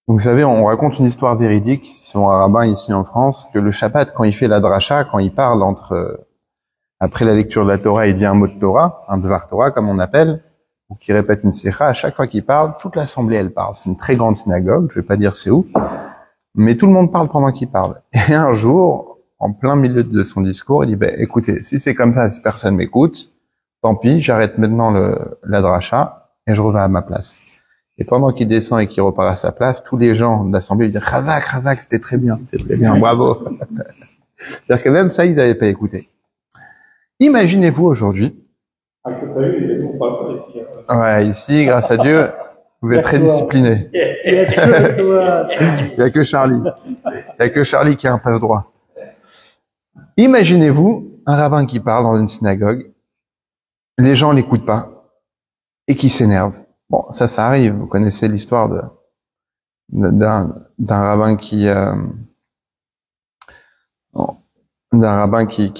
Vous savez, on raconte une histoire véridique sur un rabbin ici en France, que le Shabbat, quand il fait la dracha, quand il parle après la lecture de la Torah, il dit un mot de Torah, un Dvar Torah, comme on appelle, ou qu'il répète une sikha, à chaque fois qu'il parle, toute l'assemblée, elle parle. C'est une très grande synagogue, je vais pas dire c'est où, mais tout le monde parle pendant qu'il parle. Et un jour, en plein milieu de son discours, il dit, écoutez, si c'est comme ça, si personne m'écoute, tant pis, j'arrête maintenant la dracha, et je reviens à ma place. Et pendant qu'il descend et qu'il repart à sa place, tous les gens de l'assemblée lui disent « Razak, c'était très bien, bravo !» C'est-à-dire que même ça, ils n'avaient pas écouté. Imaginez-vous aujourd'hui... Ouais, ici, grâce à Dieu, vous êtes très disciplinés. Il y a que Charlie. Il y a que Charlie qui a un passe-droit. Imaginez-vous un rabbin qui parle dans une synagogue, les gens l'écoutent pas, et qui s'énerve. Bon, ça arrive. Vous connaissez l'histoire d'un rabbin qui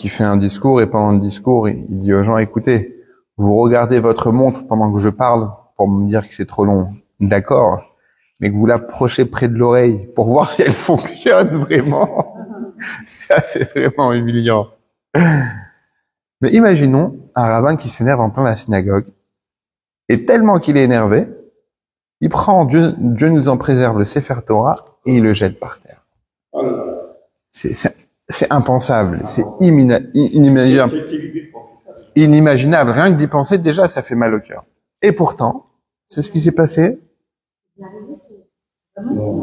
fait un discours, et pendant le discours, il dit aux gens, écoutez, vous regardez votre montre pendant que je parle pour me dire que c'est trop long. D'accord. Mais que vous l'approchez près de l'oreille pour voir si elle fonctionne vraiment. Ça, c'est vraiment humiliant. Mais imaginons un rabbin qui s'énerve en plein la synagogue. Et tellement qu'il est énervé, il prend, Dieu nous en préserve, le Sefer Torah, et il le jette par terre. C'est impensable, c'est inimaginable. Inimaginable. Rien que d'y penser, déjà, ça fait mal au cœur. Et pourtant, c'est ce qui s'est passé.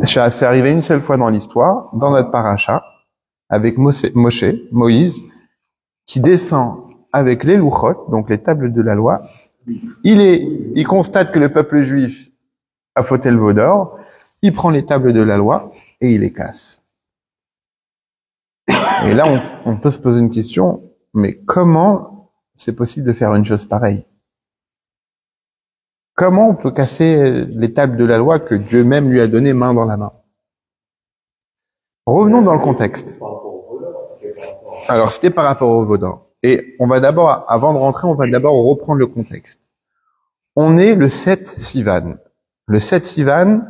C'est arrivé une seule fois dans l'histoire, dans notre paracha, avec Moïse, qui descend avec les louchot, donc les tables de la loi. Il constate que le peuple juif a fauté le veau d'or, il prend les tables de la loi et il les casse. Et là, on peut se poser une question, mais comment c'est possible de faire une chose pareille? Comment on peut casser les tables de la loi que Dieu même lui a donné main dans la main? Revenons dans le contexte. Alors, c'était par rapport au veau d'or. Et on va d'abord, avant de rentrer, on va d'abord reprendre le contexte. On est le 7 Sivan. Le 7 Sivan,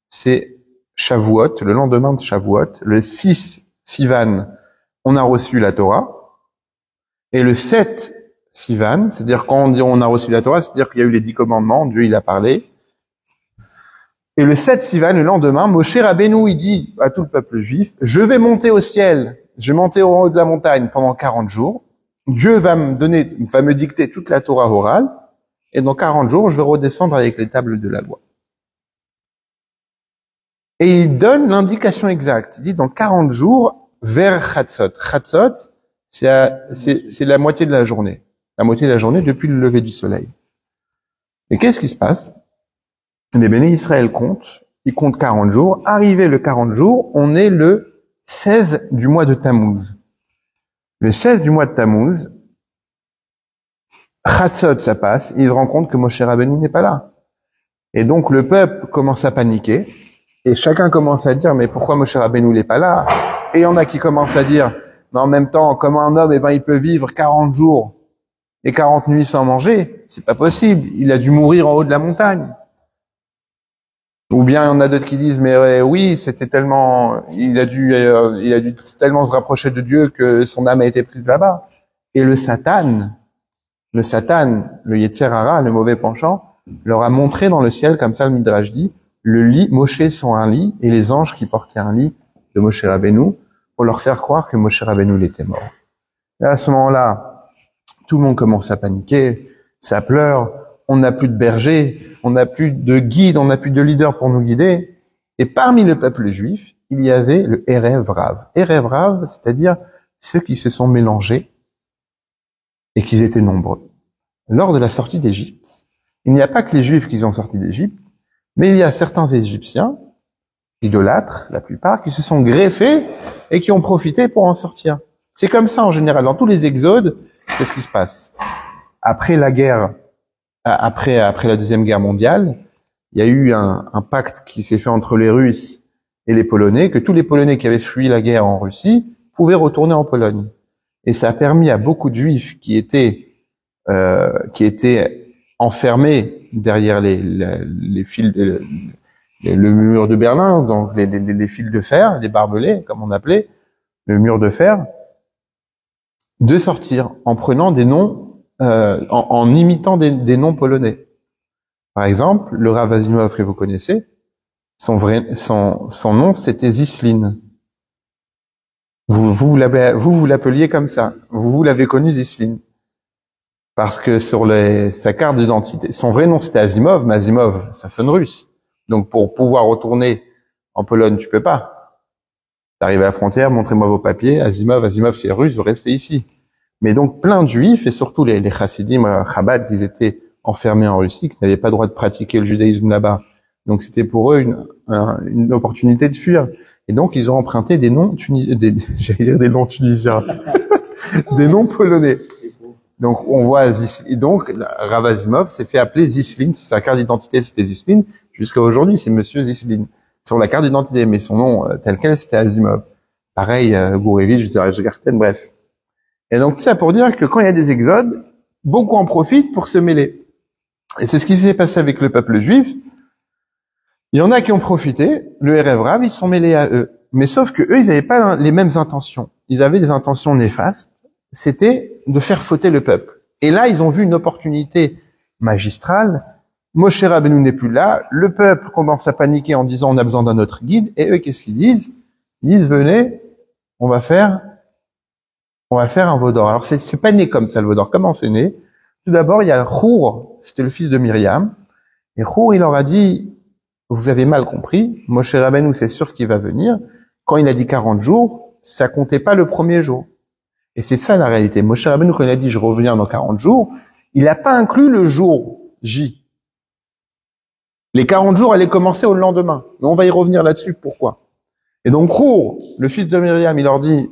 c'est Shavuot, le lendemain de Shavuot. Le 6 Sivan, on a reçu la Torah. Et le 7 Sivan, c'est-à-dire quand on dit on a reçu la Torah, c'est-à-dire qu'il y a eu les 10 commandements, Dieu il a parlé. Et le 7 Sivan, le lendemain, Moshe Rabbeinu, il dit à tout le peuple juif, je vais monter au ciel, je vais monter au haut de la montagne pendant 40 jours. Dieu va me dicter toute la Torah orale. Et dans 40 jours, je vais redescendre avec les tables de la loi. Et il donne l'indication exacte. Il dit dans 40 jours, vers Chatzot. Chatzot, c'est la moitié de la journée. La moitié de la journée depuis le lever du soleil. Et qu'est-ce qui se passe? Les béné Israël comptent. Ils comptent 40 jours. Arrivé le 40 jours, on est le 16 du mois de Tammuz. Le 16 du mois de Tammuz, Chatzot, ça passe, ils se rendent compte que Moshe Rabbeinu n'est pas là. Et donc le peuple commence à paniquer, et chacun commence à dire, mais pourquoi Moshe Rabbeinu n'est pas là? Et il y en a qui commencent à dire, mais en même temps, comme un homme, il peut vivre 40 jours et 40 nuits sans manger, c'est pas possible, il a dû mourir en haut de la montagne. Ou bien il y en a d'autres qui disent, mais oui, c'était tellement, il a dû tellement se rapprocher de Dieu que son âme a été prise là-bas. Et le Satan, le Yetzer Hara, le mauvais penchant, leur a montré dans le ciel, comme ça le Midrash dit, le lit, Moshe sont un lit, et les anges qui portaient un lit de Moshe Rabbeinu, pour leur faire croire que Moshe Rabbeinu il était mort. Et à ce moment-là, tout le monde commence à paniquer, ça pleure, on n'a plus de berger, on n'a plus de guide, on n'a plus de leader pour nous guider. Et parmi le peuple juif, il y avait le Erev Rav. Erev Rav, c'est-à-dire ceux qui se sont mélangés et qu'ils étaient nombreux. Lors de la sortie d'Égypte, il n'y a pas que les Juifs qui sont sortis d'Égypte, mais il y a certains Égyptiens, idolâtres, la plupart, qui se sont greffés et qui ont profité pour en sortir. C'est comme ça en général. Dans tous les exodes, c'est ce qui se passe. Après la guerre, après la Deuxième Guerre mondiale, il y a eu un pacte qui s'est fait entre les Russes et les Polonais, que tous les Polonais qui avaient fui la guerre en Russie pouvaient retourner en Pologne. Et ça a permis à beaucoup de Juifs qui étaient enfermés derrière les fils, le mur de Berlin, donc les fils de fer, les barbelés, comme on appelait, le mur de fer, de sortir en prenant des noms, en imitant des noms polonais. Par exemple, le Rav Asimov que vous connaissez, son nom c'était Zislin. Vous l'appeliez comme ça. Vous l'avez connu Zislin. Parce que sur sa carte d'identité, son vrai nom c'était Asimov, mais Asimov, ça sonne russe. Donc pour pouvoir retourner en Pologne, tu peux pas. T'arrives à la frontière, montrez-moi vos papiers, Asimov c'est russe, vous restez ici. Mais donc plein de juifs, et surtout les chassidim, Chabad, qui étaient enfermés en Russie, qui n'avaient pas le droit de pratiquer le judaïsme là-bas. Donc c'était pour eux une opportunité de fuir. Et donc ils ont emprunté des noms j'allais dire des noms tunisiens, des noms polonais. Donc on voit donc Rav Asimov s'est fait appeler Zislin, sa carte d'identité c'était Zislin, jusqu'à aujourd'hui c'est Monsieur Zislin sur la carte d'identité, mais son nom tel quel c'était Asimov. Pareil, Gourevitch, Zerachgarten, bref. Et donc tout ça pour dire que quand il y a des exodes, beaucoup en profitent pour se mêler. Et c'est ce qui s'est passé avec le peuple juif. Il y en a qui ont profité, le Erev Rav, ils se sont mêlés à eux. Mais sauf que eux, ils n'avaient pas les mêmes intentions. Ils avaient des intentions néfastes. C'était de faire fauter le peuple. Et là, ils ont vu une opportunité magistrale. Moshe Rabbeinu n'est plus là. Le peuple commence à paniquer en disant on a besoin d'un autre guide. Et eux, qu'est-ce qu'ils disent? Ils disent venez, on va faire un veau d'or. Alors c'est pas né comme ça le veau d'or. Comment c'est né? Tout d'abord, il y a Chour, c'était le fils de Myriam. Et Chour, il leur a dit vous avez mal compris, Moshe Rabbeinu, c'est sûr qu'il va venir. Quand il a dit 40 jours, ça comptait pas le premier jour. Et c'est ça la réalité. Moshe Rabbeinu, quand il a dit je reviens dans 40 jours, il n'a pas inclus le jour J. Les 40 jours allaient commencer au lendemain. Mais on va y revenir là-dessus, pourquoi. Et donc Chour, le fils de Myriam, il leur dit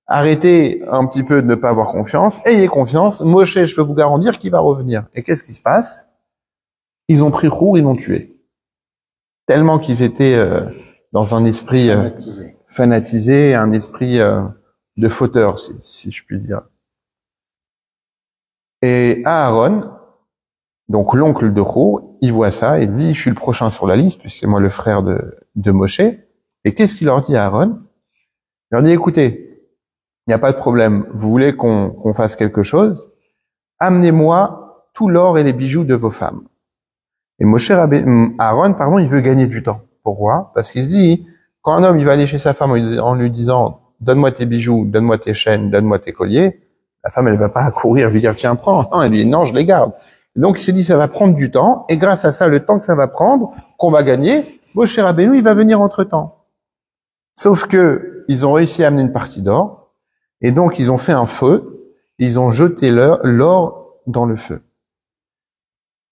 arrêtez un petit peu de ne pas avoir confiance, ayez confiance, Moshe, je peux vous garantir qu'il va revenir. Et qu'est-ce qui se passe? Ils ont pris Chour, ils l'ont tué. Tellement qu'ils étaient dans un esprit fanatisé, un esprit de fauteur, si je puis dire. Et Aaron, donc l'oncle de Chour, il voit ça et dit, je suis le prochain sur la liste, puisque c'est moi le frère de Moshe. Et qu'est-ce qu'il leur dit à Aaron? Il leur dit, écoutez, il n'y a pas de problème, vous voulez qu'on fasse quelque chose? Amenez-moi tout l'or et les bijoux de vos femmes. Et Aaron, il veut gagner du temps. Pourquoi? Parce qu'il se dit, quand un homme il va aller chez sa femme en lui disant donne-moi tes bijoux, donne-moi tes chaînes, donne-moi tes colliers, la femme elle va pas courir lui dire tiens prends, non, elle lui dit non je les garde. Et donc il s'est dit ça va prendre du temps et grâce à ça le temps que ça va prendre, qu'on va gagner, Moshe Rabbeinu il va venir entre temps. Sauf que ils ont réussi à amener une partie d'or et donc ils ont fait un feu, ils ont jeté l'or dans le feu.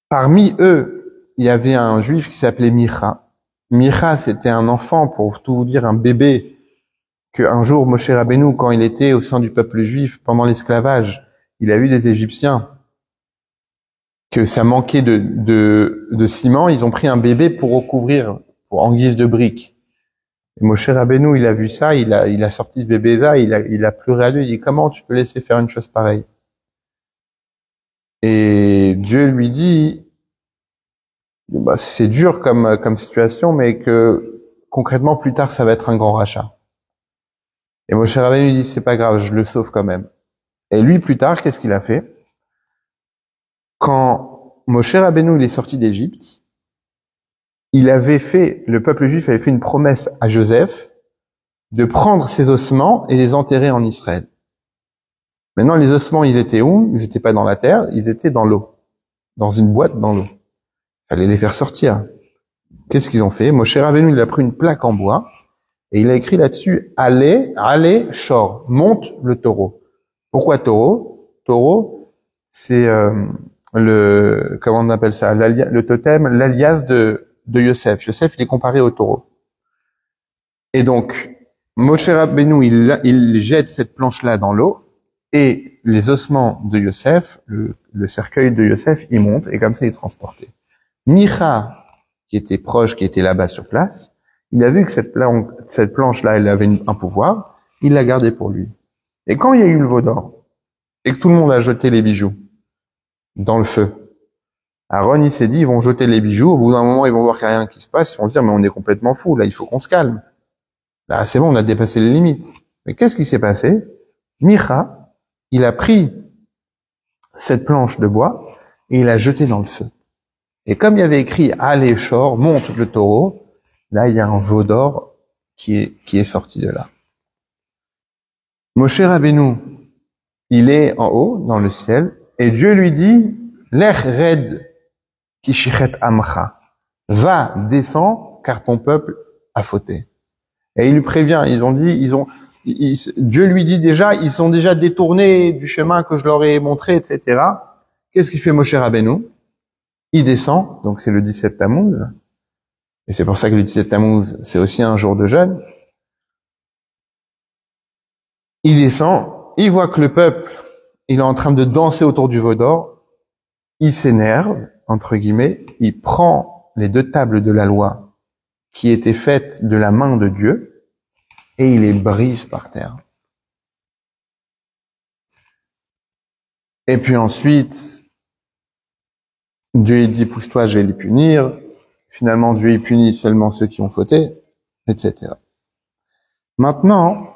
Parmi eux il y avait un juif qui s'appelait Micha. Micha, c'était un enfant, pour tout vous dire, un bébé, qu'un jour, Moshe Rabbeinu, quand il était au sein du peuple juif, pendant l'esclavage, il a vu les Égyptiens, que ça manquait de ciment, ils ont pris un bébé pour recouvrir, en guise de brique. Et Moshe Rabbeinu, il a vu ça, il a sorti ce bébé-là, il a pleuré à lui, il dit, comment tu peux laisser faire une chose pareille? Et Dieu lui dit, c'est dur comme situation, mais que concrètement plus tard ça va être un grand rachat. Et Moshe Rabbeinu lui dit c'est pas grave, je le sauve quand même. Et lui plus tard, qu'est-ce qu'il a fait? Quand Moshe Rabbeinu il est sorti d'Égypte, le peuple juif avait fait une promesse à Joseph de prendre ses ossements et les enterrer en Israël. Maintenant les ossements ils étaient où? Ils étaient pas dans la terre, ils étaient dans l'eau, dans une boîte dans l'eau. Fallait les faire sortir. Qu'est-ce qu'ils ont fait? Moshe Rabbeinu, il a pris une plaque en bois et il a écrit là-dessus allez, shor, monte le taureau. Pourquoi taureau? Taureau, c'est comment on appelle ça? Le totem, l'alias de Yosef. Yosef, il est comparé au taureau. Et donc, Moshe Rabbeinu, il jette cette planche-là dans l'eau et les ossements de Yosef, le cercueil de Yosef, il monte et comme ça, il est transporté. Micha, qui était proche, qui était là-bas sur place, il a vu que cette planche-là, elle avait un pouvoir, il l'a gardée pour lui. Et quand il y a eu le veau d'or, et que tout le monde a jeté les bijoux dans le feu, Aaron, il s'est dit, ils vont jeter les bijoux. Au bout d'un moment, ils vont voir qu'il n'y a rien qui se passe. Ils vont se dire, mais on est complètement fou. Là, il faut qu'on se calme. Là, c'est bon, on a dépassé les limites. Mais qu'est-ce qui s'est passé? Micha, il a pris cette planche de bois et il l'a jetée dans le feu. Et comme il y avait écrit, allez, Shor, monte le taureau, là, il y a un veau d'or qui est sorti de là. Moshe Rabbeinu, il est en haut, dans le ciel, et Dieu lui dit, Lech red kishichet amcha. Va, descends, car ton peuple a fauté. Et il lui prévient, Dieu lui dit déjà, ils sont déjà détournés du chemin que je leur ai montré, etc. Qu'est-ce qu'il fait Moshe Rabbeinu? Il descend, donc c'est le 17 Tammuz. Et c'est pour ça que le 17 Tammuz, c'est aussi un jour de jeûne. Il descend, il voit que le peuple, il est en train de danser autour du veau d'or. Il s'énerve, entre guillemets, il prend les 2 tables de la loi qui étaient faites de la main de Dieu et il les brise par terre. Et puis ensuite, Dieu lui dit, pousse-toi, je vais les punir. Finalement, Dieu y punit seulement ceux qui ont fauté, etc. Maintenant,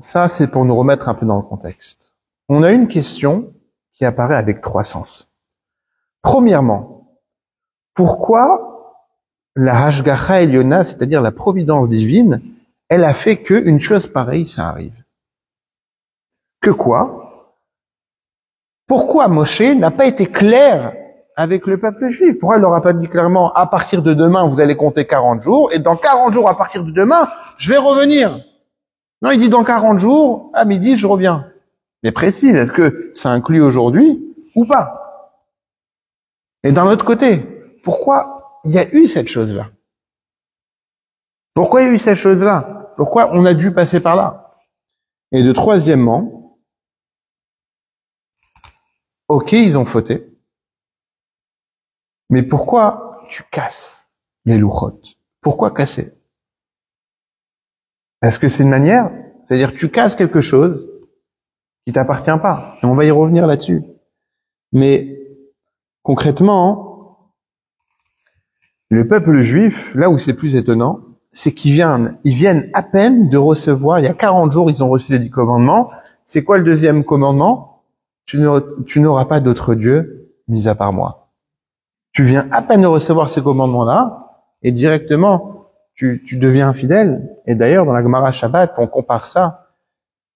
ça, c'est pour nous remettre un peu dans le contexte. On a une question qui apparaît avec 3 sens. Premièrement, pourquoi la Hashgacha Eliona, c'est-à-dire la providence divine, elle a fait qu'une chose pareille, ça arrive? Que quoi? Pourquoi Moshe n'a pas été clair avec le peuple juif? Pourquoi il leur a pas dit clairement, à partir de demain, vous allez compter 40 jours, et dans 40 jours, à partir de demain, je vais revenir? Non, il dit dans 40 jours, à midi, je reviens. Mais précise, est-ce que ça inclut aujourd'hui ou pas? Et d'un autre côté, pourquoi il y a eu cette chose-là? Pourquoi il y a eu cette chose-là? Pourquoi on a dû passer par là? Et de troisièmement, ok, ils ont fauté, mais pourquoi tu casses les louchotes? Pourquoi casser? Est-ce que c'est une manière? C'est-à-dire tu casses quelque chose qui t'appartient pas. Et on va y revenir là-dessus. Mais concrètement, le peuple juif, là où c'est plus étonnant, c'est qu'ils viennent à peine de recevoir, il y a 40 jours, ils ont reçu les 10 commandements. C'est quoi le deuxième commandement? Tu n'auras pas d'autre Dieu mis à part moi. Tu viens à peine de recevoir ces commandements-là, et directement, tu deviens infidèle. Et d'ailleurs, dans la Gemara Shabbat, on compare ça.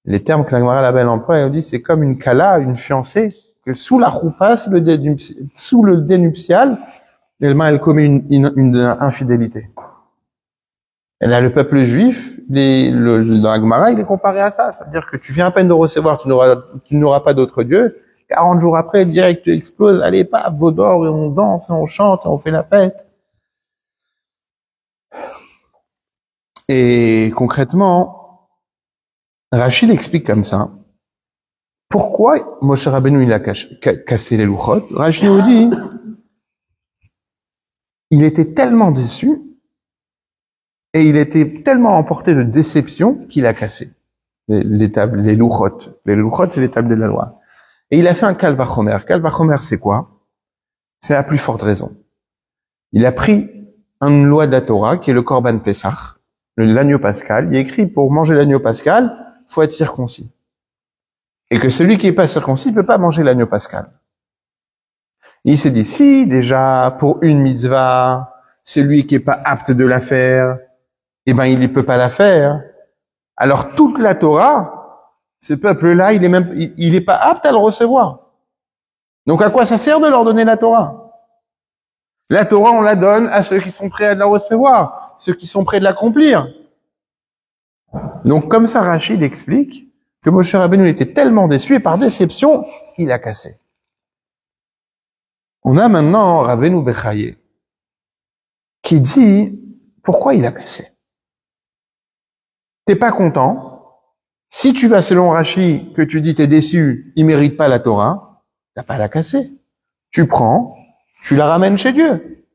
Les termes que la Gemara Label emploie, on dit c'est comme une kala, une fiancée, que sous la choupa, sous le dénuptial, elle commet une infidélité. Et là, le peuple juif, dans la Gemara, il est comparé à ça. C'est-à-dire que tu viens à peine de recevoir, tu n'auras pas d'autre Dieu. 40 jours après, direct, tu exploses. Allez, paf, veau d'or, et on danse, et on chante, et on fait la fête. Et concrètement, Rachid explique comme ça. Pourquoi Moshe Rabbeinu il a cassé les louchot? Rachid nous dit, il était tellement déçu et il était tellement emporté de déception qu'il a cassé les tables, les louchot. Les louchot, c'est les tables de la loi. Et il a fait un Kal Vachomer. Kal Vachomer, c'est quoi? C'est la plus forte raison. Il a pris une loi de la Torah qui est le Korban Pessah, l'agneau pascal. Il est écrit pour manger l'agneau pascal, faut être circoncis. Et que celui qui est pas circoncis peut pas manger l'agneau pascal. Et il s'est dit, si déjà pour une mitzvah, celui qui est pas apte de la faire, eh ben il ne peut pas la faire. Alors toute la Torah, ce peuple-là, il est pas apte à le recevoir. Donc à quoi ça sert de leur donner la Torah? La Torah, on la donne à ceux qui sont prêts à la recevoir, ceux qui sont prêts de l'accomplir. Donc comme ça, Rachid explique que Moshe Rabbeinu était tellement déçu et par déception, il a cassé. On a maintenant Rabbeinu Bechaye qui dit pourquoi il a cassé. T'es pas content? Si tu vas selon Rachid, que tu dis t'es déçu, il mérite pas la Torah, t'as pas à la casser. Tu prends, tu la ramènes chez Dieu.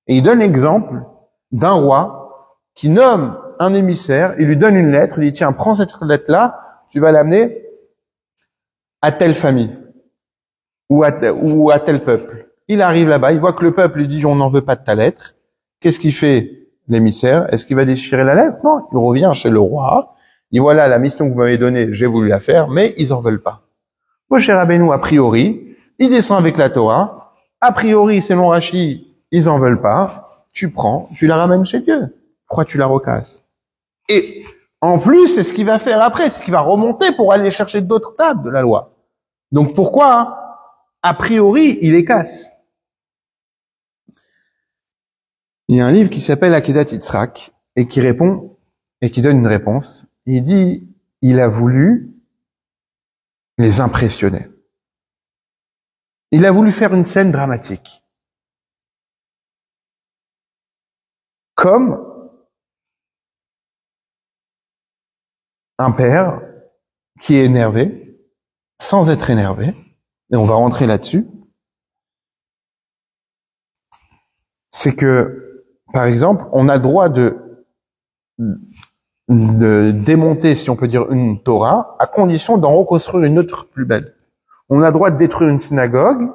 Et il donne l'exemple d'un roi qui nomme un émissaire, il lui donne une lettre, il dit tiens, prends cette lettre-là, tu vas l'amener à telle famille ou à tel peuple. il arrive là-bas, il voit que le peuple lui dit, on n'en veut pas de ta lettre. Qu'est-ce qu'il fait, l'émissaire? Est-ce qu'il va déchirer la lettre? Non, il revient chez le roi. Il dit, voilà, la mission que vous m'avez donnée, j'ai voulu la faire, mais ils en veulent pas. Moshe Rabbeinu, a priori, il descend avec la Torah. A priori, selon Rashi, ils en veulent pas. Tu prends, tu la ramènes chez Dieu. Pourquoi tu la recasses? Et en plus, c'est ce qu'il va faire après, c'est qu'il va remonter pour aller chercher d'autres tables de la loi. Donc pourquoi, a priori, il les casse? Il y a un livre qui s'appelle Akedat Yitzhak et qui répond, et qui donne une réponse. Il dit, il a voulu les impressionner. Il a voulu faire une scène dramatique. Comme un père qui est énervé, sans être énervé, et on va rentrer là-dessus, c'est que, par exemple, on a le droit de démonter, si on peut dire, une Torah, à condition d'en reconstruire une autre plus belle. On a le droit de détruire une synagogue,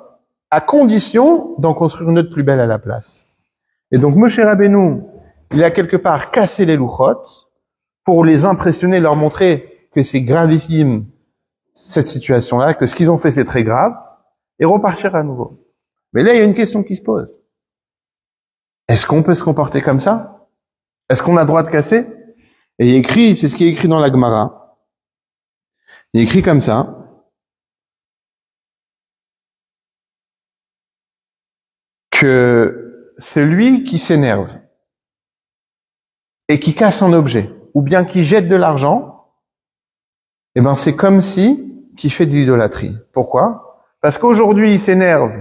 à condition d'en construire une autre plus belle à la place. Et donc, Moshe Rabbeinu, il a quelque part cassé les louchot pour les impressionner, leur montrer que c'est gravissime, cette situation-là, que ce qu'ils ont fait, c'est très grave, et repartir à nouveau. Mais là, il y a une question qui se pose. Est-ce qu'on peut se comporter comme ça? Est-ce qu'on a le droit de casser? Et il écrit, c'est ce qui est écrit dans la Gemara. Il écrit comme ça. Que celui qui s'énerve et qui casse un objet, ou bien qui jette de l'argent, eh ben, c'est comme si qui fait de l'idolâtrie. Pourquoi? Parce qu'aujourd'hui, il s'énerve,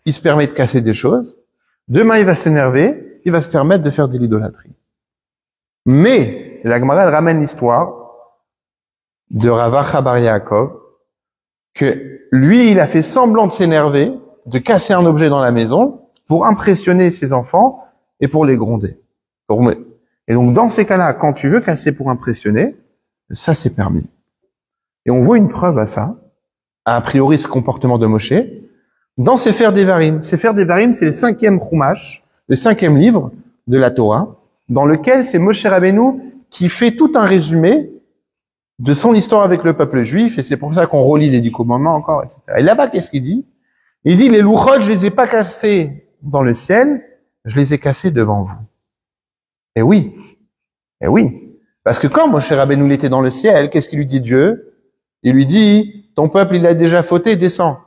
il se permet de casser des choses. Demain, il va s'énerver, il va se permettre de faire de l'idolâtrie. Mais, la Gemara, elle ramène l'histoire de Rav Acha bar Yaakov, que lui, il a fait semblant de s'énerver, de casser un objet dans la maison, pour impressionner ses enfants et pour les gronder. Et donc, dans ces cas-là, quand tu veux casser pour impressionner, ça, c'est permis. Et on voit une preuve à ça, a priori, ce comportement de Moshe, dans Sefer Devarim. Sefer Devarim, c'est le 5e Chumash, le 5e livre de la Torah, dans lequel c'est Moshe Rabbeinu qui fait tout un résumé de son histoire avec le peuple juif, et c'est pour ça qu'on relit les 10 commandements encore, etc. Et là-bas, qu'est-ce qu'il dit? Il dit, les louchot, je les ai pas cassés dans le ciel, je les ai cassés devant vous. Eh oui. Parce que quand Moshe Rabbeinu il était dans le ciel, qu'est-ce qu'il lui dit Dieu? Il lui dit, ton peuple, il a déjà fauté, descends.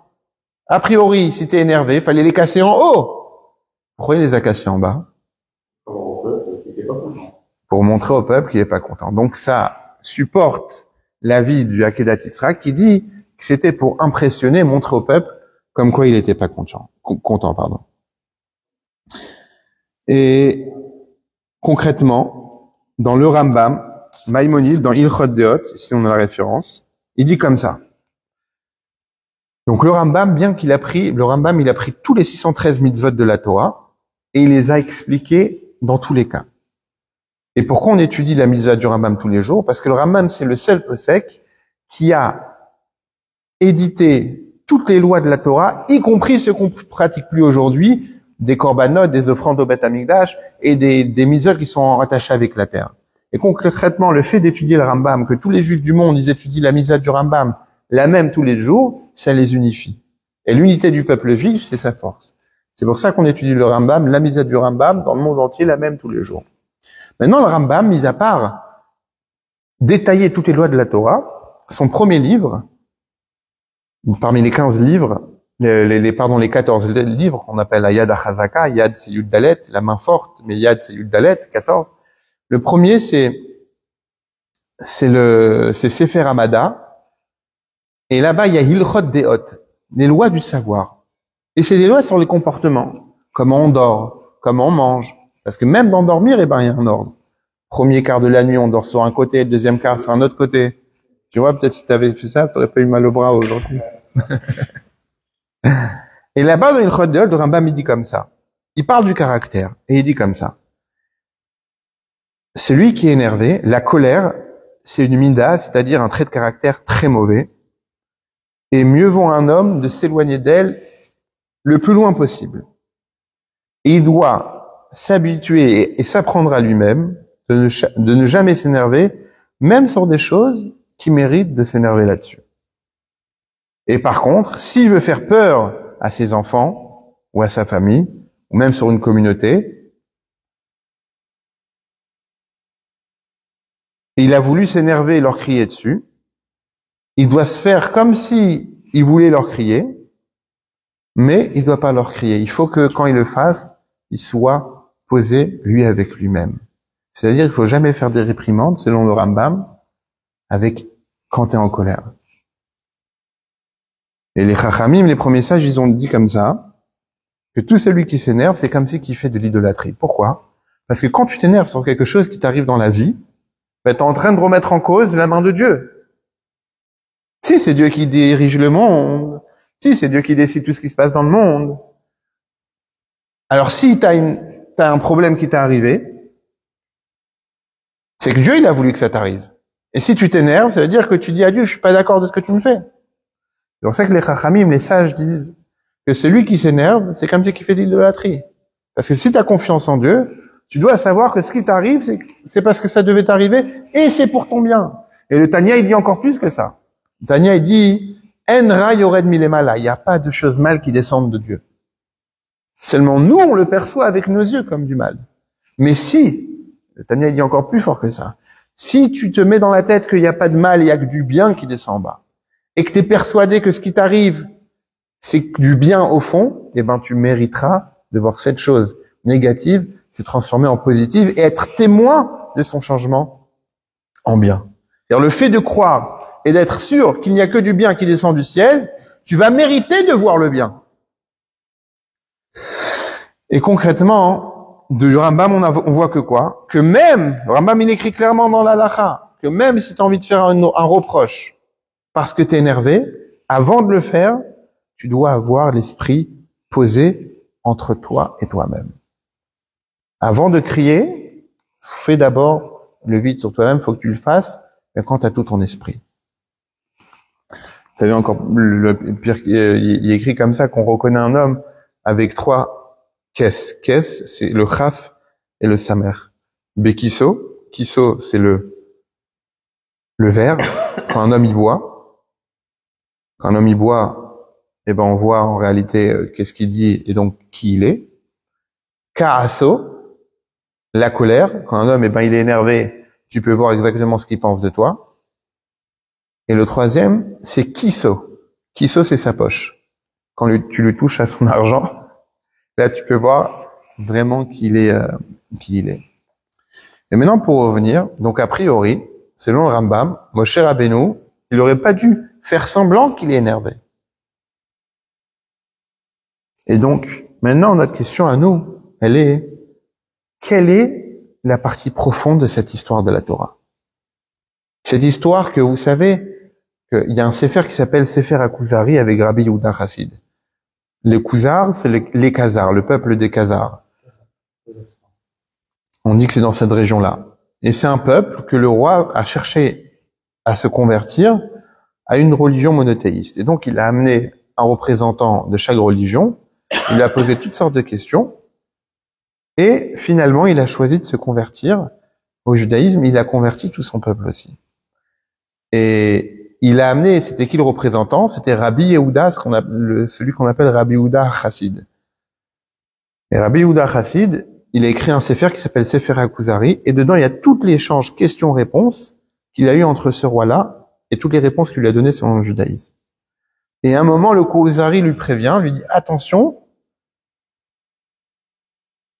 A priori, si t'es énervé, fallait les casser en haut. Pourquoi il les a cassés en bas? Pour montrer au peuple qu'il n'est pas content. Donc ça supporte l'avis du Akedat Yitzhak qui dit que c'était pour impressionner, montrer au peuple comme quoi il n'était pas content. Et concrètement, dans le Rambam, Maïmonide, dans Ilchot Deot, ici on a la référence, il dit comme ça. Donc le Rambam, il a pris tous les 613 mitzvot de la Torah et il les a expliqués dans tous les cas. Et pourquoi on étudie la mitzvah du Rambam tous les jours? Parce que le Rambam, c'est le seul posek qui a édité toutes les lois de la Torah, y compris ce qu'on pratique plus aujourd'hui, des korbanot, des offrandes au Beth Amikdash et des mitzvot qui sont attachés avec la terre. Et concrètement, le fait d'étudier le Rambam, que tous les juifs du monde, ils étudient la mitzvah du Rambam, la même tous les jours, ça les unifie. Et l'unité du peuple juif, c'est sa force. C'est pour ça qu'on étudie le Rambam, la mitzvah du Rambam, dans le monde entier, la même tous les jours. Maintenant, le Rambam, mis à part détailler toutes les lois de la Torah, son premier livre, parmi les 15 livres, les 14 livres qu'on appelle la Yad HaChazaka, Yad c'est Yud Dalet, la main forte, mais Yad c'est Yud Dalet, 14. Le premier, c'est Sefer Hamada, et là-bas, il y a Hilchot Deot, les lois du savoir. Et c'est des lois sur les comportements. Comment on dort, comment on mange. Parce que même dans dormir, il y a un ordre. Premier quart de la nuit, on dort sur un côté, le deuxième quart sur un autre côté. Tu vois, peut-être si tu avais fait ça, tu n'aurais pas eu mal au bras aujourd'hui. Et là-bas, dans Hilchot Deot, le Rambam, il dit comme ça. Il parle du caractère, et il dit comme ça. Celui qui est énervé, la colère, c'est une mida, c'est-à-dire un trait de caractère très mauvais. Et mieux vaut un homme de s'éloigner d'elle le plus loin possible. Et il doit s'habituer et s'apprendre à lui-même de ne jamais s'énerver, même sur des choses qui méritent de s'énerver là-dessus. Et par contre, s'il veut faire peur à ses enfants ou à sa famille, ou même sur une communauté, et il a voulu s'énerver et leur crier dessus, il doit se faire comme si il voulait leur crier, mais il ne doit pas leur crier. Il faut que quand il le fasse, il soit posé lui avec lui-même. C'est-à-dire, il faut jamais faire des réprimandes, selon le Rambam, quand tu es en colère. Et les Chachamim, les premiers sages, ils ont dit comme ça, que tout celui qui s'énerve, c'est comme si qu'il fait de l'idolâtrie. Pourquoi? Parce que quand tu t'énerves sur quelque chose qui t'arrive dans la vie, ben, t'es en train de remettre en cause la main de Dieu. Si c'est Dieu qui dirige le monde, si c'est Dieu qui décide tout ce qui se passe dans le monde. Alors si t'as un problème qui t'est arrivé, c'est que Dieu, il a voulu que ça t'arrive. Et si tu t'énerves, ça veut dire que tu dis à Dieu, je suis pas d'accord de ce que tu me fais. C'est pour ça que les Chachamim, les sages disent que celui qui s'énerve, c'est comme si qu'il fait de l'idolâtrie. Parce que si tu as confiance en Dieu, tu dois savoir que ce qui t'arrive, c'est parce que ça devait t'arriver et c'est pour ton bien. Et le Tanya, il dit encore plus que ça. Le Tanya, il dit, En ra yored milemala. Il n'y a pas de choses mal qui descendent de Dieu. Seulement nous, on le perçoit avec nos yeux comme du mal. Mais si, le Tanya, il dit encore plus fort que ça, si tu te mets dans la tête qu'il n'y a pas de mal, il n'y a que du bien qui descend en bas, et que tu es persuadé que ce qui t'arrive, c'est du bien au fond, eh ben tu mériteras de voir cette chose négative se transformer en positive et être témoin de son changement en bien. C'est-à-dire le fait de croire et d'être sûr qu'il n'y a que du bien qui descend du ciel, tu vas mériter de voir le bien. Et concrètement, de Rambam, on voit que quoi? Que même, Rambam il écrit clairement dans l'Halacha, que même si tu as envie de faire un reproche parce que tu es énervé, avant de le faire, tu dois avoir l'esprit posé entre toi et toi-même. Avant de crier, fais d'abord le vide sur toi-même, faut que tu le fasses, mais quand tu as tout ton esprit. Vous savez encore, le pire, il est écrit comme ça qu'on reconnaît un homme avec 3 caisses. Caisse, c'est le chaf et le samer. Bekiso, kiso, c'est le verre. Quand un homme y boit, eh ben on voit en réalité qu'est-ce qu'il dit et donc qui il est. Kaaso, la colère. Quand un homme, eh ben il est énervé, tu peux voir exactement ce qu'il pense de toi. Et le troisième, c'est kiso. Kiso, c'est sa poche. Quand tu lui touches à son argent, là tu peux voir vraiment qui il est. Et maintenant pour revenir, donc a priori, selon le Rambam, Moshe Rabbeinu, il aurait pas dû faire semblant qu'il est énervé. Et donc, maintenant notre question à nous, elle est, quelle est la partie profonde de cette histoire de la Torah? Cette histoire que vous savez, qu'il y a un sefer qui s'appelle Sefer HaKuzari avec Rabbi Yehuda Chassid. Les Khuzars, c'est les Khazars, le peuple des Khazars. On dit que c'est dans cette région-là. Et c'est un peuple que le roi a cherché à se convertir à une religion monothéiste. Et donc il a amené un représentant de chaque religion, il a posé toutes sortes de questions, et finalement il a choisi de se convertir au judaïsme, il a converti tout son peuple aussi. Et il a amené, c'était qui le représentant? C'était Rabbi Yehuda, celui qu'on appelle Rabbi Yehuda Chassid. Et Rabbi Yehuda Chassid, il a écrit un sefer qui s'appelle Sefer HaKuzari, et dedans il y a toutes les échanges questions-réponses qu'il a eu entre ce roi-là, et toutes les réponses qu'il lui a données selon le judaïsme. Et à un moment, le Kuzari lui prévient, lui dit, attention,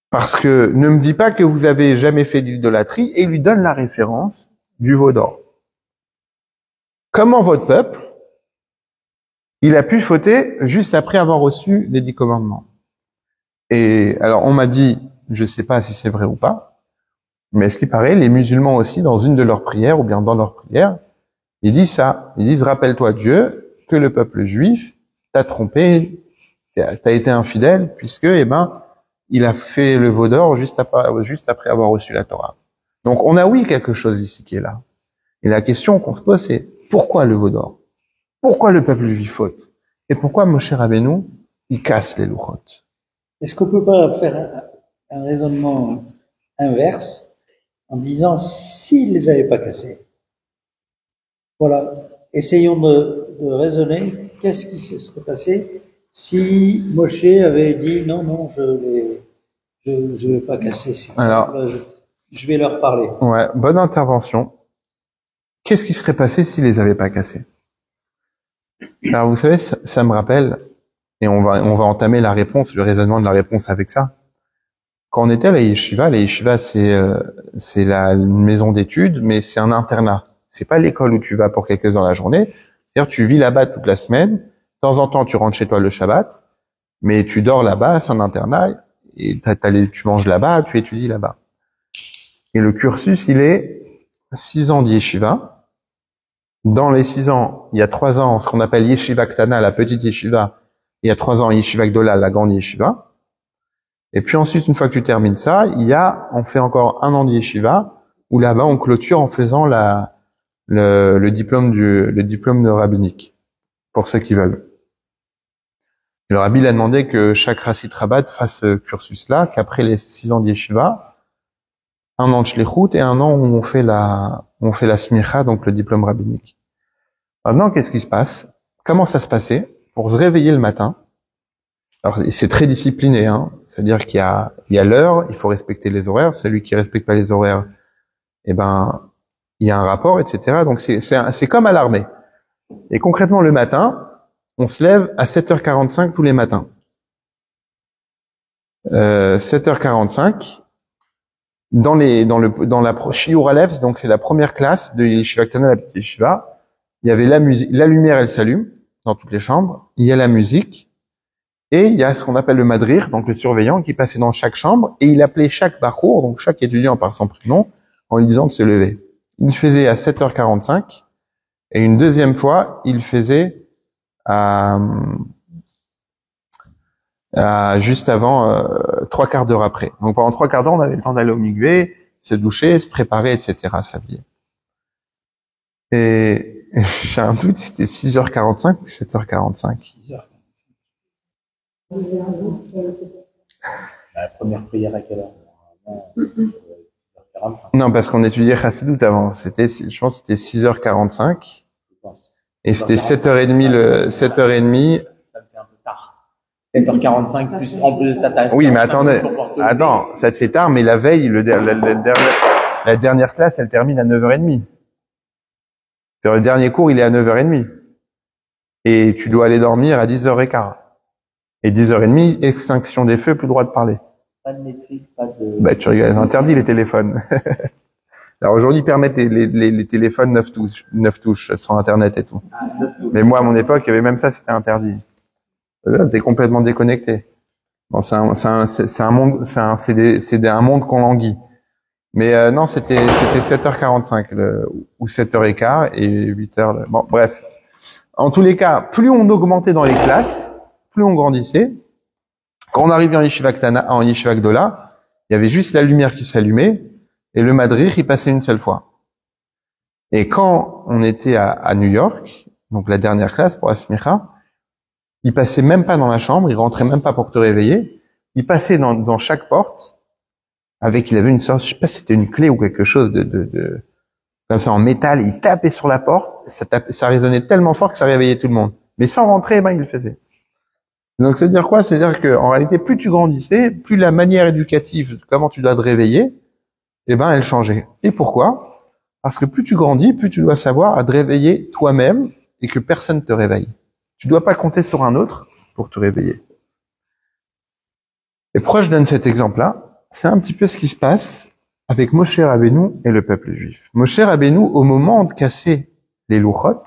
parce que ne me dis pas que vous avez jamais fait d'idolâtrie, et il lui donne la référence du veau d'or. Comment votre peuple, il a pu fauter juste après avoir reçu les 10 commandements. Et alors, on m'a dit, je sais pas si c'est vrai ou pas, mais ce qui paraît, les musulmans aussi, dans une de leurs prières, ou bien dans leur prière, ils disent ça. Ils disent, rappelle-toi Dieu, que le peuple juif t'a trompé, t'as été infidèle, puisque, il a fait le veau d'or juste après avoir reçu la Torah. Donc, on a oui quelque chose ici qui est là. Et la question qu'on se pose, c'est pourquoi le veau d'or? Pourquoi le peuple juif faute? Et pourquoi Moshe Rabbeinu, il casse les louchot. Est-ce qu'on peut pas faire un raisonnement inverse en disant s'il les avait pas cassés? Voilà. Essayons de raisonner. Qu'est-ce qui se serait passé si Moshe avait dit non, non, je vais pas casser ces Alors, je vais leur parler. Ouais, bonne intervention. Qu'est-ce qui serait passé s'il les avait pas cassés? Alors, vous savez, ça me rappelle, et on va entamer la réponse, le raisonnement de la réponse avec ça. Quand on était à la yeshiva, c'est la maison d'études, mais c'est un internat. C'est pas l'école où tu vas pour quelques heures dans la journée. C'est-à-dire, tu vis là-bas toute la semaine. De temps en temps, tu rentres chez toi le Shabbat, mais tu dors là-bas, c'est un internat, et tu manges là-bas, tu étudies là-bas. Et le cursus, il est 6 ans de yeshiva. Dans les 6 ans, il y a 3 ans, ce qu'on appelle yeshiva ktana, la petite yeshiva. Il y a 3 ans, yeshiva gdola, la grande yeshiva. Et puis ensuite, une fois que tu termines ça, on fait encore 1 an de yeshiva, où là-bas, on clôture en faisant le diplôme de rabbinique, pour ceux qui veulent. Et le rabbi il a demandé que chaque rassit rabat fasse ce cursus-là, qu'après les 6 ans de yeshiva, 1 an de shlichut et 1 an où on fait la smicha, donc le diplôme rabbinique. Maintenant, qu'est-ce qui se passe? Comment ça se passait? Pour se réveiller le matin, alors c'est très discipliné, hein. C'est-à-dire qu'il y a l'heure, il faut respecter les horaires. Celui qui respecte pas les horaires, eh ben, il y a un rapport, etc. Donc c'est comme à l'armée. Et concrètement, le matin, on se lève à 7h45 tous les matins. 7h45. Dans la Shiur Aleph, donc c'est la première classe de Yeshiva Ktana, la petite Yeshiva, il y avait la musique, la lumière elle s'allume dans toutes les chambres, il y a la musique, et il y a ce qu'on appelle le madrir, donc le surveillant, qui passait dans chaque chambre, et il appelait chaque bachour, donc chaque étudiant par son prénom, en lui disant de se lever. Il le faisait à 7h45, et une deuxième fois, il le faisait juste avant, 3/4 d'heure après. Donc pendant 3/4 d'heure, on avait le temps d'aller au mikvé, se doucher, se préparer, etc., s'habiller. Et j'ai un doute, c'était 6h45 ou 7h45. 6h45. La première prière à quelle heure? 6h45. Non, parce qu'on étudiait Chassidut avant. Je pense que c'était 6h45. Et c'était 7h30 7h30. Ça me fait un peu tard. 7h45 plus en plus de ça. Oui, mais attendez. Attends, ça te fait tard, mais la veille, la dernière classe, elle termine à 9h30. Le dernier cours, il est à 9h30. Et tu dois aller dormir à 10h15. Et 10h30, extinction des feux, plus droit de parler. Pas de Netflix, pas de... Bah, tu rigoles, interdit les téléphones. Alors aujourd'hui, ils permettent les téléphones 9 touches, sans internet et tout. Ah, 9 touches. Mais moi, à mon époque, il y avait même ça, c'était interdit. T'es complètement déconnecté. Bon, c'est un monde qu'on languit. Mais non, c'était 7h45 ou 7h15 et 8h. Bon, bref. En tous les cas, plus on augmentait dans les classes, plus on grandissait. Quand on arrivait en Yeshiva Ktana, en Yeshiva Gdola, il y avait juste la lumière qui s'allumait et le madrich, il passait une seule fois. Et quand on était à New York, donc la dernière classe pour la smicha, il passait même pas dans la chambre, il rentrait même pas pour te réveiller, il passait dans chaque porte il avait une sorte, je sais pas si c'était une clé ou quelque chose comme ça en métal, il tapait sur la porte, ça résonnait tellement fort que ça réveillait tout le monde. Mais sans rentrer, il le faisait. Donc, c'est dire quoi? C'est-à-dire que, en réalité, plus tu grandissais, plus la manière éducative, comment tu dois te réveiller, elle changeait. Et pourquoi? Parce que plus tu grandis, plus tu dois savoir à te réveiller toi-même et que personne te réveille. Tu dois pas compter sur un autre pour te réveiller. Et pourquoi je donne cet exemple-là? C'est un petit peu ce qui se passe avec Moshe Rabbeinu et le peuple juif. Moshe Rabbeinu, au moment de casser les louchot,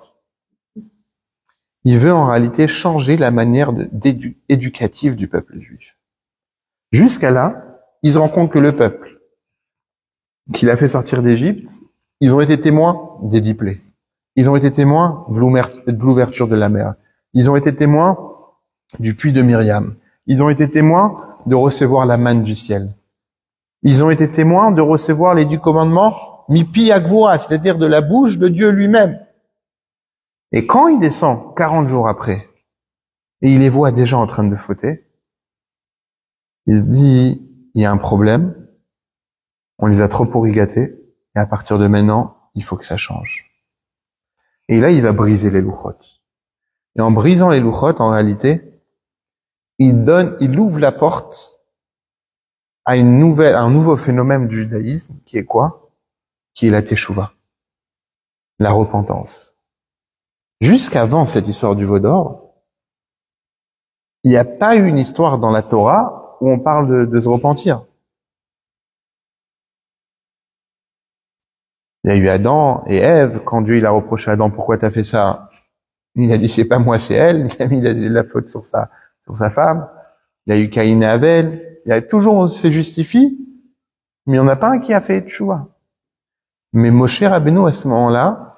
il veut en réalité changer la manière éducative du peuple juif. Jusqu'à là, il se rend compte que le peuple qu'il a fait sortir d'Égypte, ils ont été témoins des 10 plaies. Ils ont été témoins de l'ouverture de la mer. Ils ont été témoins du puits de Myriam. Ils ont été témoins de recevoir la manne du ciel. Ils ont été témoins de recevoir les 10 commandements mipi agvoa, c'est-à-dire de la bouche de Dieu lui-même. Et quand il descend 40 jours après, et il les voit déjà en train de fauter. Il se dit, il y a un problème, on les a trop pourri gâtés, et à partir de maintenant, il faut que ça change. Et là, il va briser les louchot. Et en brisant les louchot, en réalité, il ouvre la porte à un nouveau phénomène du judaïsme, qui est quoi? Qui est la teshuva. La repentance. Jusqu'avant cette histoire du veau d'or, il n'y a pas eu une histoire dans la Torah où on parle de se repentir. Il y a eu Adam et Ève, quand Dieu il a reproché à Adam, pourquoi t'as fait ça? Il a dit, c'est pas moi, c'est elle. Il a mis la faute sur sa femme. Il y a eu Caïn et Abel. Il y a toujours, on se justifie, mais il n'y en a pas un qui a fait Tchouva. Mais Moshe Rabbeinu, à ce moment-là,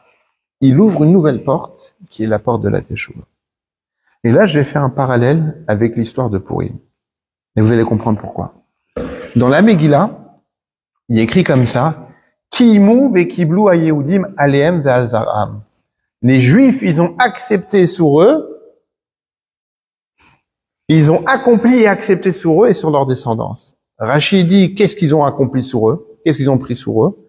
il ouvre une nouvelle porte, qui est la porte de la Teshuva. Et là, je vais faire un parallèle avec l'histoire de Purim. Et vous allez comprendre pourquoi. Dans la Megillah, il est écrit comme ça, Ki'imu ve'kiblu ha'yehudim alehem ve'al zar'am. Les Juifs, ils ont accepté sur eux, ils ont accompli et accepté sur eux et sur leur descendance. Rachid dit, qu'est-ce qu'ils ont accompli sur eux? Qu'est-ce qu'ils ont pris sur eux?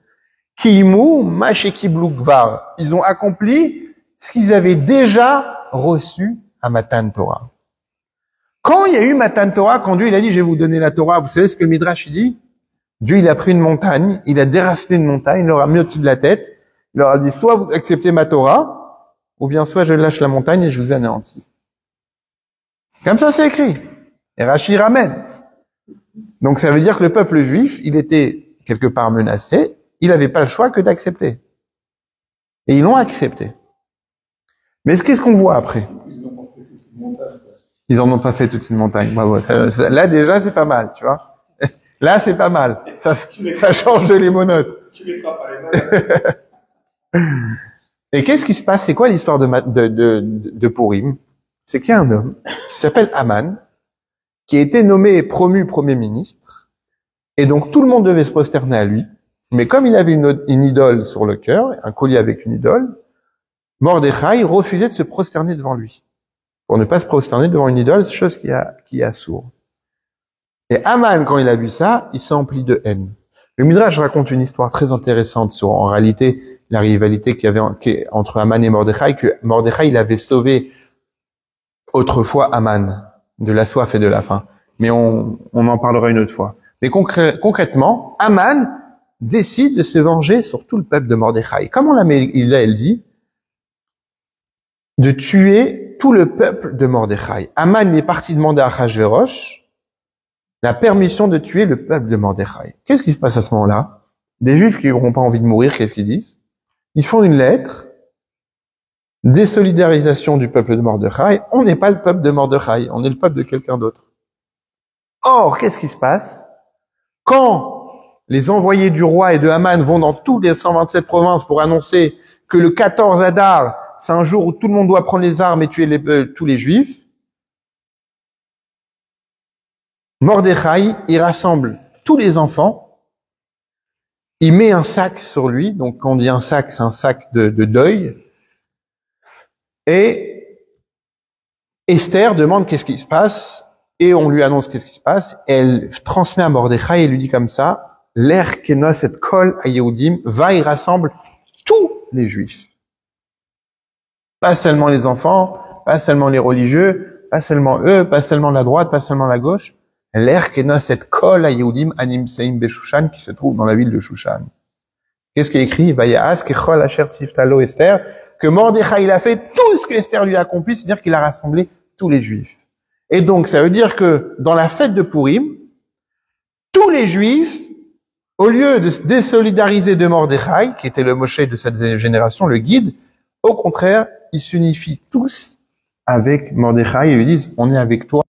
Ki'imu ma'shekiblu gvar. Ils ont accompli ce qu'ils avaient déjà reçu à Matan Torah. Quand il y a eu Matan Torah, quand Dieu il a dit, je vais vous donner la Torah, vous savez ce que le Midrash il dit? Dieu il a pris une montagne, il a déraciné une montagne, il leur a mis au-dessus de la tête, il leur a dit, soit vous acceptez ma Torah, ou bien soit je lâche la montagne et je vous anéantis. Comme ça c'est écrit. Et Rashi ramène. Donc ça veut dire que le peuple juif, il était quelque part menacé, il n'avait pas le choix que d'accepter. Et ils l'ont accepté. Mais qu'est-ce qu'on voit après? Ils en ont pas fait toute une montagne. Bravo. Là déjà c'est pas mal, tu vois. Là c'est pas mal. Ça change de l'émonote. Tu les frappes à les mains. Et qu'est-ce qui se passe? C'est quoi l'histoire de Purim? C'est qu'il y a un homme qui s'appelle Aman, qui a été nommé promu premier ministre, et donc tout le monde devait se prosterner à lui. Mais comme il avait une idole sur le cœur, un collier avec une idole, Mordechai refusait de se prosterner devant lui. Pour ne pas se prosterner devant une idole, c'est chose qui est assourde. Et Aman, quand il a vu ça, il s'est empli de haine. Le Midrash raconte une histoire très intéressante sur, en réalité, la rivalité qu'il y avait entre Aman et Mordechai, que Mordechai, il avait sauvé autrefois Aman de la soif et de la faim. Mais on en parlera une autre fois. Mais concrètement, Aman décide de se venger sur tout le peuple de Mordechai. Comment elle dit? De tuer tout le peuple de Mordechai. Aman est parti demander à Achashverosh la permission de tuer le peuple de Mordechai. Qu'est-ce qui se passe à ce moment-là? Des Juifs qui n'auront pas envie de mourir, qu'est-ce qu'ils disent? Ils font une lettre, désolidarisation du peuple de Mordechai. On n'est pas le peuple de Mordechai, on est le peuple de quelqu'un d'autre. Or, qu'est-ce qui se passe? Quand les envoyés du roi et de Haman vont dans toutes les 127 provinces pour annoncer que le 14 Adar, c'est un jour où tout le monde doit prendre les armes et tuer tous les Juifs, Mordechai, il rassemble tous les enfants, il met un sac sur lui, donc quand on dit un sac, c'est un sac de deuil, et Esther demande qu'est-ce qui se passe, et on lui annonce qu'est-ce qui se passe, et elle transmet à Mordechai et lui dit comme ça, l'er kenos et kol hayehudim, va, il rassemble tous les Juifs. Pas seulement les enfants, pas seulement les religieux, pas seulement eux, pas seulement la droite, pas seulement la gauche, l'er kenos et kol hayehudim animseim beshushan, qui se trouve dans la ville de Shushan. Qu'est-ce qui est écrit? Vayas kechol asher tsiftalo Esther, que Mordechai il a fait tout ce que Esther lui a accompli, c'est-à-dire qu'il a rassemblé tous les Juifs. Et donc, ça veut dire que dans la fête de Purim, tous les Juifs, au lieu de se désolidariser de Mordechai, qui était le Moshe de cette génération, le guide, au contraire, ils s'unifient tous avec Mordechai et lui disent, on est avec toi.